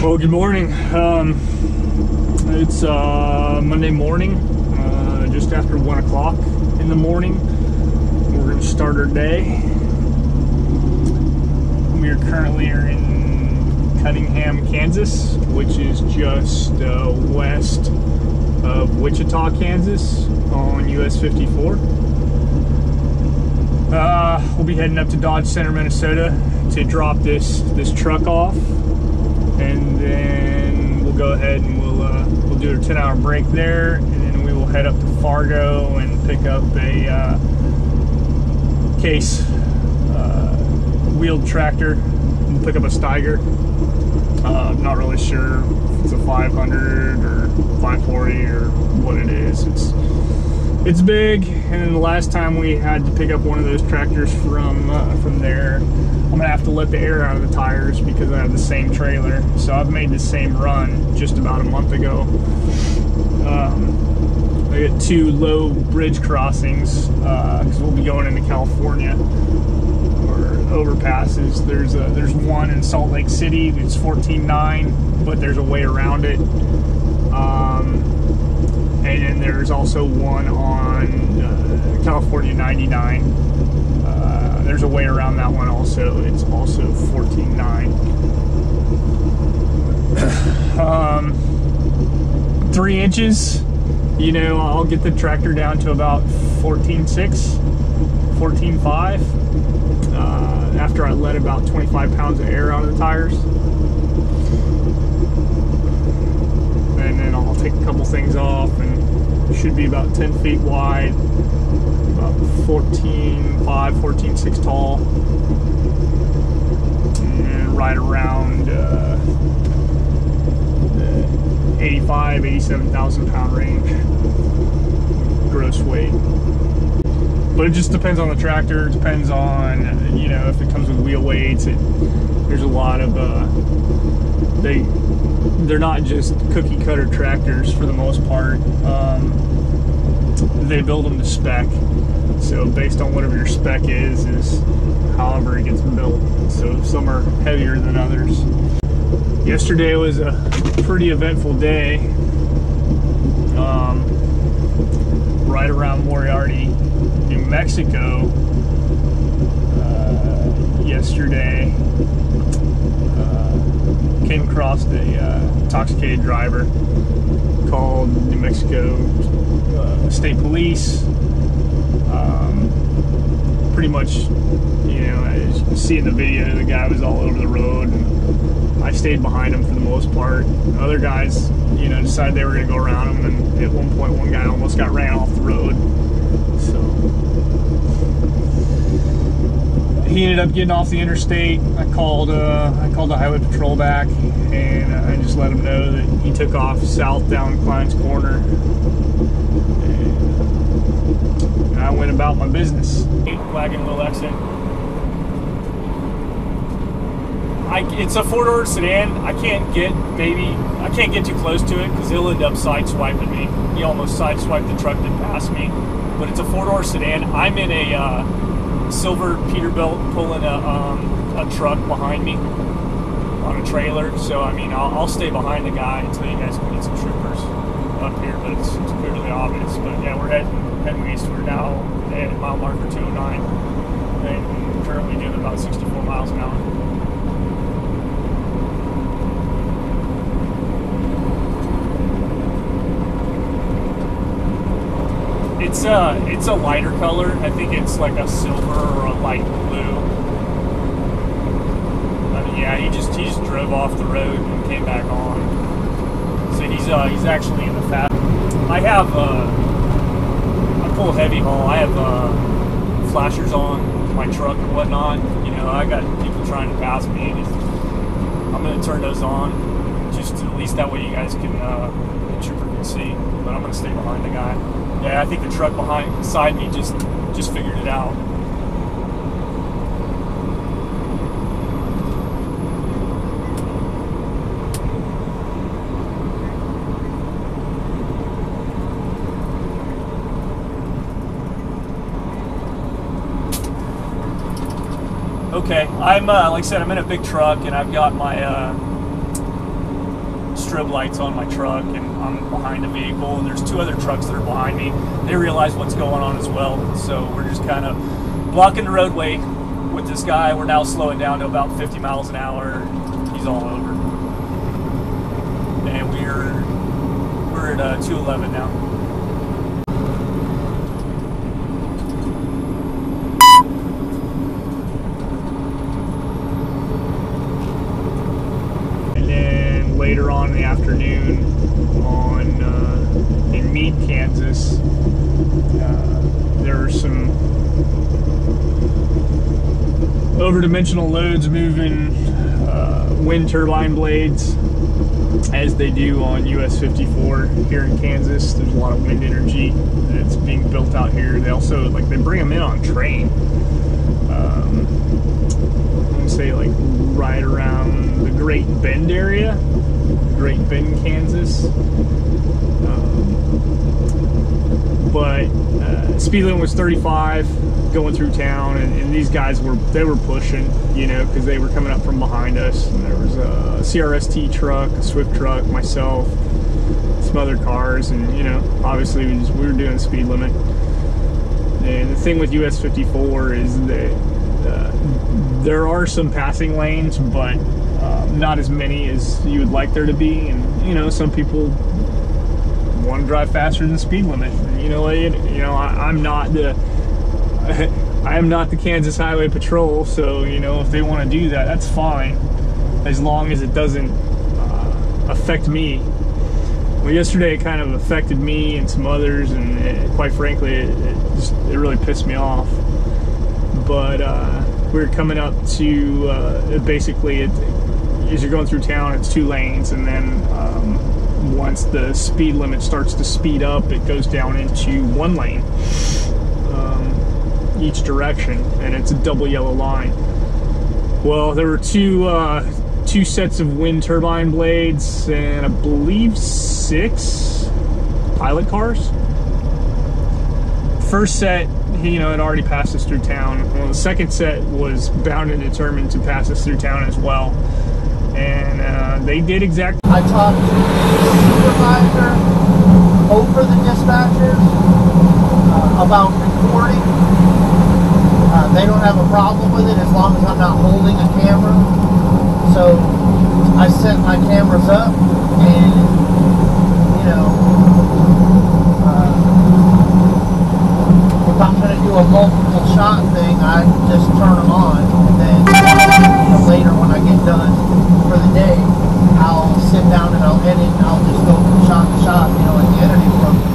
Well, good morning. It's Monday morning, just after 1 o'clock in the morning. We're going to start our day. We are currently in Cunningham, Kansas, which is just west of Wichita, Kansas on US 54. We'll be heading up to Dodge Center, Minnesota to drop this truck off, and then we'll go ahead and we'll do a 10-hour break there, and then we will head up to Fargo and pick up a case wheeled tractor. We'll pick up a Steiger. I'm not really sure if it's a 500 or 540 or what it is. It's big, and then the last time we had to pick up one of those tractors from there, I'm gonna have to let the air out of the tires because I have the same trailer. So I've made the same run just about a month ago. I got 2 low bridge crossings because we'll be going into California, or overpasses. There's one in Salt Lake City. It's 14.9, but there's a way around it. And then there's also one on California 99. There's a way around that one also. It's also 14.9. 3 inches, you know, I'll get the tractor down to about 14.6, 14.5 after I let about 25 pounds of air out of the tires. And then I'll take a couple things off, and it should be about 10 feet wide, about 14.5, 14.6 tall, and right around the 85, 87,000 pound range gross weight. But it just depends on the tractor. It depends on, you know, if it comes with wheel weights. There's a lot of they're not just cookie cutter tractors for the most part. They build them to spec. So based on whatever your spec is however it gets built. So some are heavier than others. Yesterday was a pretty eventful day. Right around Moriarty, New Mexico. Yesterday, came across a intoxicated driver. Called New Mexico State Police. Pretty much, you know, as you can see in the video, the guy was all over the road. And I stayed behind him for the most part. Other guys, you know, decided they were going to go around him, and at one point, one guy almost got ran off the road. So he ended up getting off the interstate. I called the highway patrol back, and I just let him know that he took off south down Klein's Corner, and I went about my business. Wagon wheel exit. It's a 4-door sedan. I can't get too close to it because he'll end up sideswiping me. He almost sideswiped the truck that passed me. But it's a 4-door sedan. I'm in a silver Peterbilt pulling a truck behind me on a trailer. So I mean, I'll stay behind the guy until you guys can get some troopers up here. But it's clearly obvious. But yeah, we're heading east. We're now at mile marker 209, and currently doing about 64 miles an hour. It's a lighter color. I think it's like a silver or a light blue. I mean, yeah, he just drove off the road and came back on. So he's actually in the fast. I pull heavy haul. I have flashers on my truck and whatnot. You know, I got people trying to pass me, and I'm gonna turn those on just at least that way you guys can the trooper can see. But I'm gonna stay behind the guy. Yeah, I think the truck beside me just figured it out. Okay, I'm like I said, I'm in a big truck, and I've got my strobe lights on my truck, and I'm behind a vehicle, and there's 2 other trucks that are behind me. They realize what's going on as well, so we're just kind of blocking the roadway with this guy. We're now slowing down to about 50 miles an hour. He's all over, and we're at 211 now. Later on in the afternoon in Meade, Kansas, there were some over-dimensional loads moving wind turbine blades, as they do on US 54 here in Kansas. There's a lot of wind energy that's being built out here. They also, like, they bring them in on train. I'm gonna say, like, right around the Great Bend area. Great Bend, Kansas. But speed limit was 35 going through town, and these guys were pushing, you know, because they were coming up from behind us. And there was a CRST truck, a Swift truck, myself, some other cars, and, you know, obviously we were doing the speed limit. And the thing with US 54 is that there are some passing lanes, but not as many as you would like there to be. And, you know, some people want to drive faster than the speed limit. And, you know, I'm not the I am not the Kansas Highway Patrol, so, you know, if they want to do that, that's fine, as long as it doesn't affect me. Well, yesterday it kind of affected me and some others, and quite frankly, it really pissed me off. But we're coming up to basically, as you're going through town, it's 2 lanes, and then once the speed limit starts to speed up, it goes down into 1 lane each direction, and it's a double yellow line. Well, there were two sets of wind turbine blades, and I believe 6 pilot cars. First set, you know, it already passed us through town. Well, the second set was bound and determined to pass us through town as well, and they did exactly. I talked to the supervisor over the dispatchers about recording. They don't have a problem with it as long as I'm not holding a camera. So I set my cameras up, and, you know, if I'm going to do a multiple shot thing, I just turn them on, and then, you know, later when I get done for the day, I'll sit down and I'll edit, and I'll just go from shot to shot, you know, in the editing program.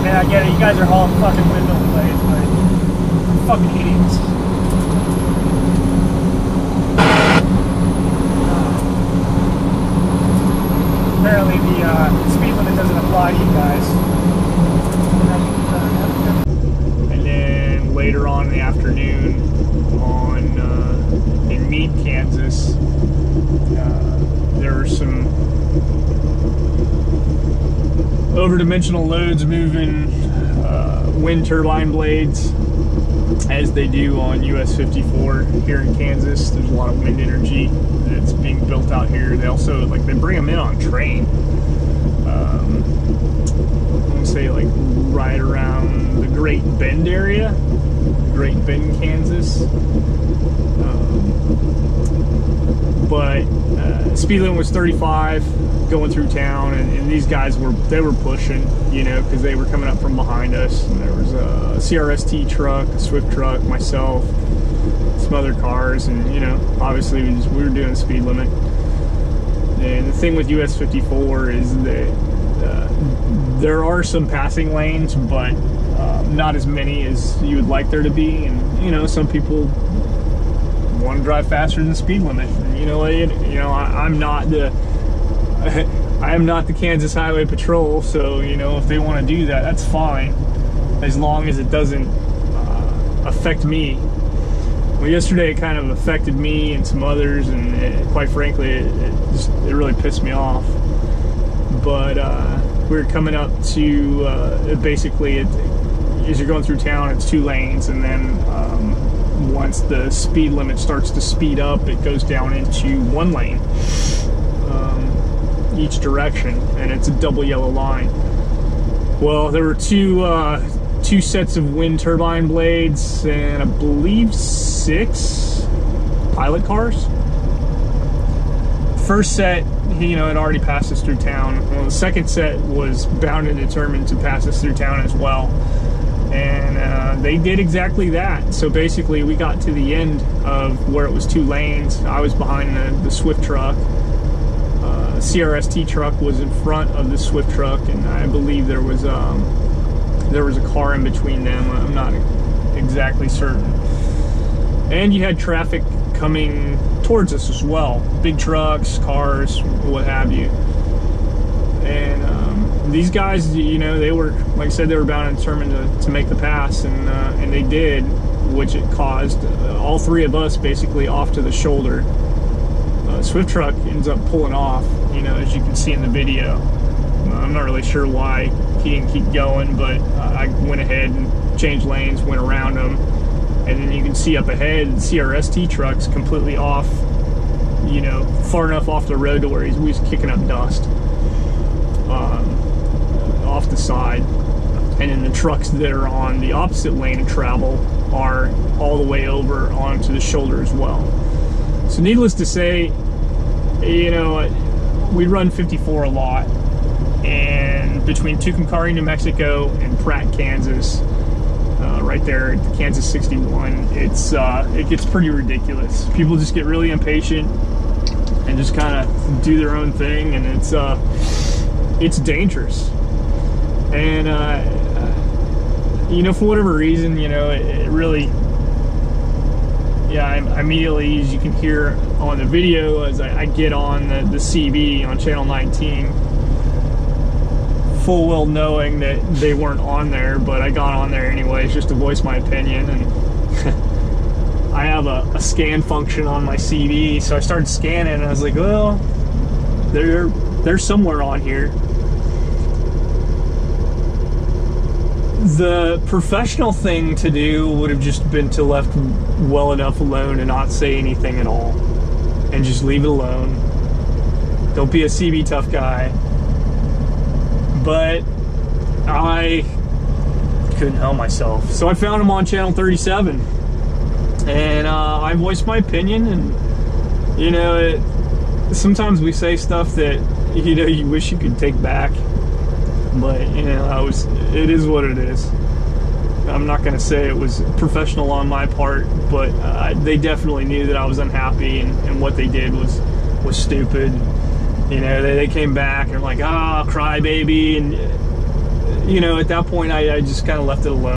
Man, I get it, you guys are hauling fucking window blades, but you're fucking idiots. Apparently the speed limit doesn't apply to you guys. And then later on in the afternoon in Meade, Kansas, there were some over-dimensional loads moving wind turbine blades, as they do on US 54 here in Kansas. There's a lot of wind energy that's being built out here. They also, like, they bring them in on train. I'm gonna say, like, right around the Great Bend area, Great Bend, Kansas. But speed limit was 35 going through town, and these guys were pushing, you know, because they were coming up from behind us. And there was a CRST truck, a Swift truck, myself, some other cars, and, you know, obviously we were doing the speed limit. And the thing with US 54 is that there are some passing lanes, but not as many as you would like there to be. And, you know, some people want to drive faster than the speed limit. And, you know, I'm not the I am not the Kansas Highway Patrol, so, you know, if they want to do that, that's fine, as long as it doesn't affect me. Well, yesterday it kind of affected me and some others, and quite frankly, it really pissed me off. But we're coming up to basically, as you're going through town, it's 2 lanes, and then once the speed limit starts to speed up, it goes down into 1 lane each direction, and it's a double yellow line. Well, there were two sets of wind turbine blades and I believe 6 pilot cars. First set, you know, it already passed us through town. Well, the second set was bound and determined to pass us through town as well. And they did exactly that. So basically, we got to the end of where it was 2 lanes. I was behind the Swift truck. CRST truck was in front of the Swift truck, and I believe there was a car in between them. I'm not exactly certain. And you had traffic coming towards us as well. Big trucks, cars, what have you. And these guys, you know, they were, like I said, they were bound and determined to make the pass, and they did, which it caused all 3 of us basically off to the shoulder. Swift truck ends up pulling off, you know, as you can see in the video. I'm not really sure why he didn't keep going, but I went ahead and changed lanes, went around him, and then you can see up ahead, the CRST truck's completely off, you know, far enough off the road to where he was kicking up dust off the side. And then the trucks that are on the opposite lane of travel are all the way over onto the shoulder as well. So needless to say, you know, we run 54 a lot, and between Tucumcari, New Mexico and Pratt, Kansas, right there at Kansas 61, it gets pretty ridiculous. People just get really impatient and just kind of do their own thing, and it's dangerous. And you know, for whatever reason, you know, it really, yeah, I immediately, as you can hear on the video, as I get on the CB on channel 19, full well knowing that they weren't on there, but I got on there anyways just to voice my opinion. And I have a scan function on my CB, so I started scanning, and I was like, well, they're somewhere on here. The professional thing to do would have just been to left well enough alone and not say anything at all, and just leave it alone. Don't be a CB tough guy. But I couldn't help myself, so I found him on channel 37, and I voiced my opinion. And you know, sometimes we say stuff that, you know, you wish you could take back, but you know, it is what it is. I'm not going to say it was professional on my part, but they definitely knew that I was unhappy, and what they did was stupid. You know, they came back and were like, ah, crybaby, and you know, at that point I just kind of left it alone.